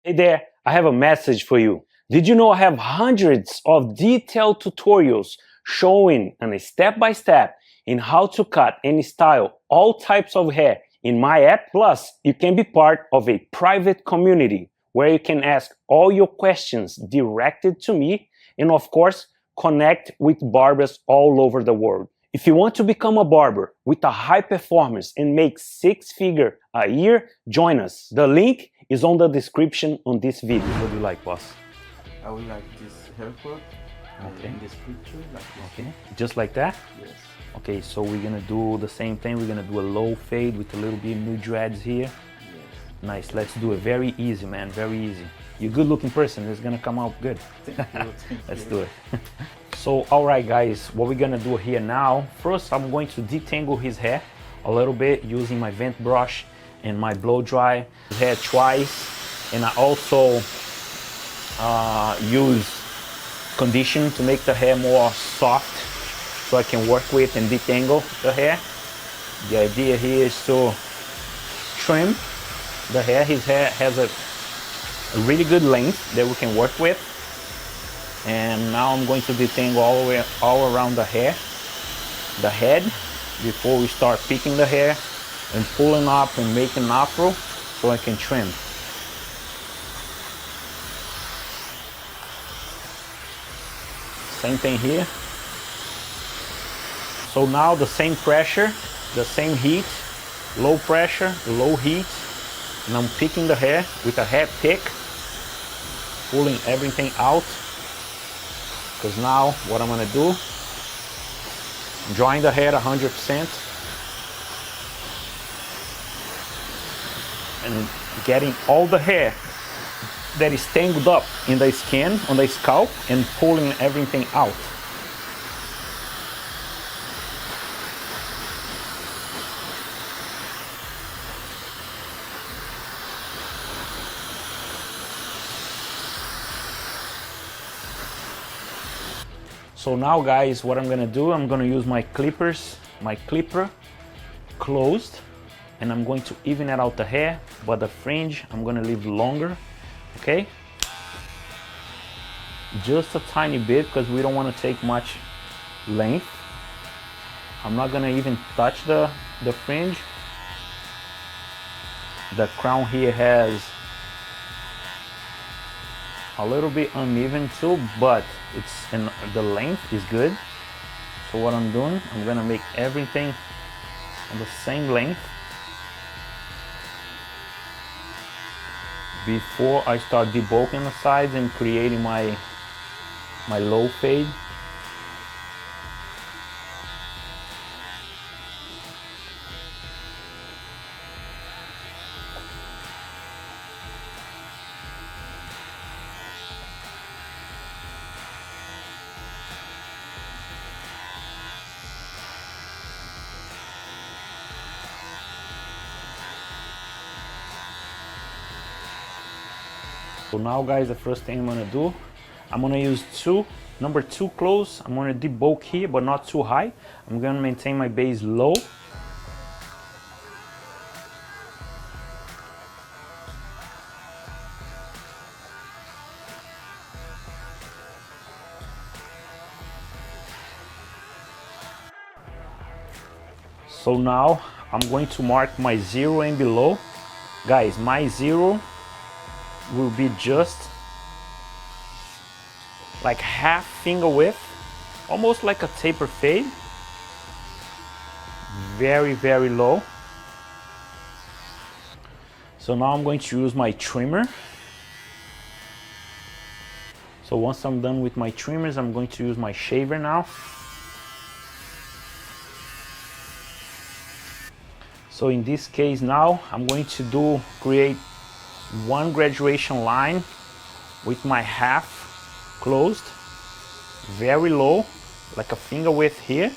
Hey there, I have a message for you. Did you know I have hundreds of detailed tutorials showing on a step-by-step in how to cut and style all types of hair in my app? Plus, you can be part of a private community where you can ask all your questions directed to me and, of course, connect with barbers all over the world. If you want to become a barber with a high performance and make six-figure a year, join us. The link is on the description on this video. What do you like, boss? I would like this haircut in this picture, like this. Okay, just like that? Yes. Okay, so we're gonna do the same thing. We're gonna do a low fade with a little bit new dreads here. Yes. Nice, let's do it. Very easy, man, very easy. You're a good looking person, it's gonna come out good. Let's do it. So, all right, guys, what we're gonna do here now, first I'm going to detangle his hair a little bit using my vent brush and my blow dry his hair twice. And I also use condition to make the hair more soft so I can work with and detangle the hair. The idea here is to trim the hair. His hair has a really good length that we can work with. And now I'm going to detangle all around the hair, the head, before we start picking the hair and pulling up and making an afro so I can trim. Same thing here. So now the same pressure, the same heat, low pressure, low heat, and I'm picking the hair with a hair pick, pulling everything out. Because now what I'm gonna do, I'm drying the hair 100% and getting all the hair that is tangled up in the skin, on the scalp, and pulling everything out. So now, guys, what I'm gonna do, I'm gonna use my clippers, my clipper closed, and I'm going to even it out the hair, but the fringe I'm gonna leave longer, okay? Just a tiny bit, because we don't want to take much length. I'm not gonna even touch the fringe. The crown here has a little bit uneven too, but the length is good. So what I'm doing, I'm gonna make everything on the same length before I start debulking the sides and creating my low fade. So now, guys, the first thing I'm gonna do, I'm gonna use number two close. I'm gonna debulk here, but not too high. I'm gonna maintain my base low. So now I'm going to mark my 0 and below. Guys, my 0 will be just like half finger width, almost like a taper fade. Very, very low. So now I'm going to use my trimmer. So once I'm done with my trimmers, I'm going to use my shaver now. So in this case now, I'm going to create one graduation line with my half closed, very low, like a finger width here.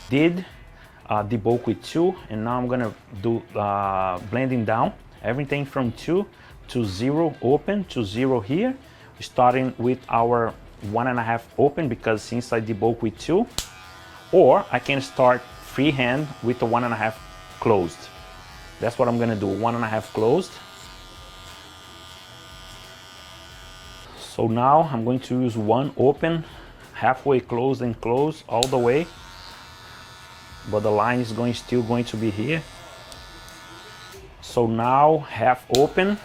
Did debulk with 2, and now I'm gonna do blending down everything from 2 to 0 open to 0 here, starting with our 1.5 open, because since I debulk with 2, or I can start freehand with the 1.5 closed. That's what I'm gonna do, 1.5 closed. So now I'm going to use one open, halfway closed and close all the way, but the line is still going to be here. So now half open.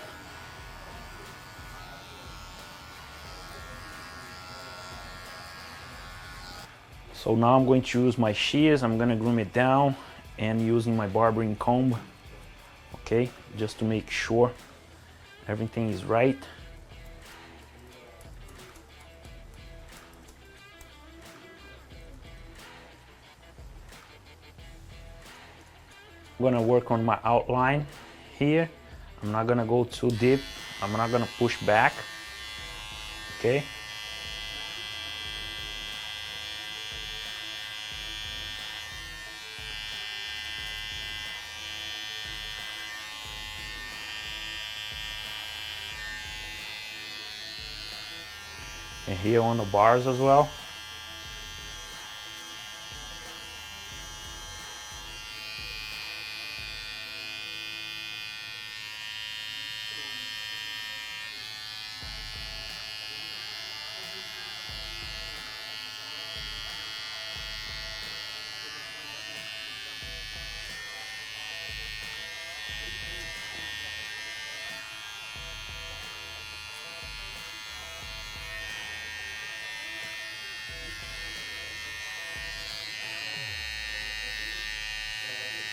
So now I'm going to use my shears. I'm gonna groom it down and using my barbering comb, okay, just to make sure everything is right. I'm gonna work on my outline here. I'm not gonna go too deep. I'm not gonna push back, okay? And here on the bars as well.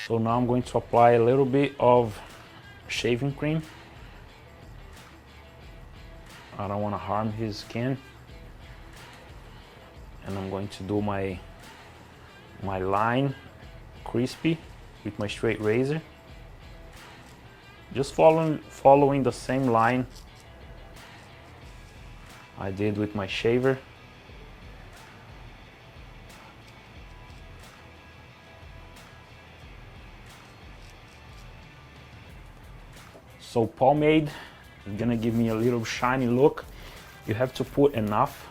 So now I'm going to apply a little bit of shaving cream. I don't want to harm his skin. And I'm going to do my line crispy with my straight razor. Just following the same line I did with my shaver. So pomade is gonna give me a little shiny look. You have to put enough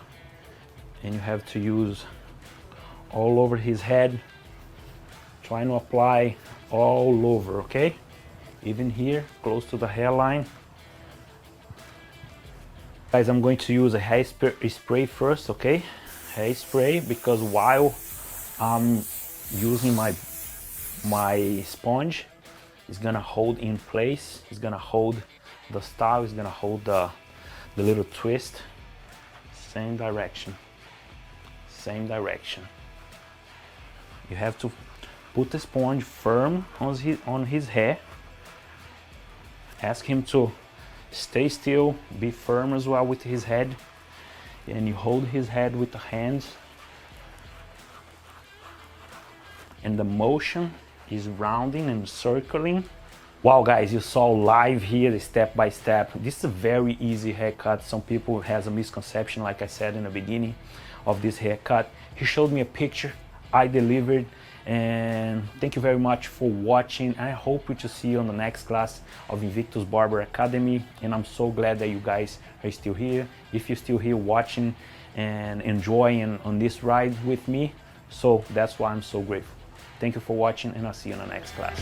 and you have to use all over his head. Trying to apply all over, okay? Even here, close to the hairline. Guys, I'm going to use a hair spray first, okay? Hair spray, because while I'm using my sponge, it's gonna hold in place. It's gonna hold the style. It's gonna hold the little twist. Same direction. Same direction. You have to put the sponge firm on his hair. Ask him to stay still, be firm as well with his head. And you hold his head with the hands. And the motion is rounding and circling. Wow guys, you saw live here step by step. This is a very easy haircut. Some people has a misconception, like I said in the beginning, of this haircut. He showed me a picture, I delivered, and thank you very much for watching. I hope to see you on the next class of Invictus Barber Academy, and I'm so glad that you guys are still here. If you're still here watching and enjoying on this ride with me, so that's why I'm so grateful. Thank you for watching, and I'll see you in the next class.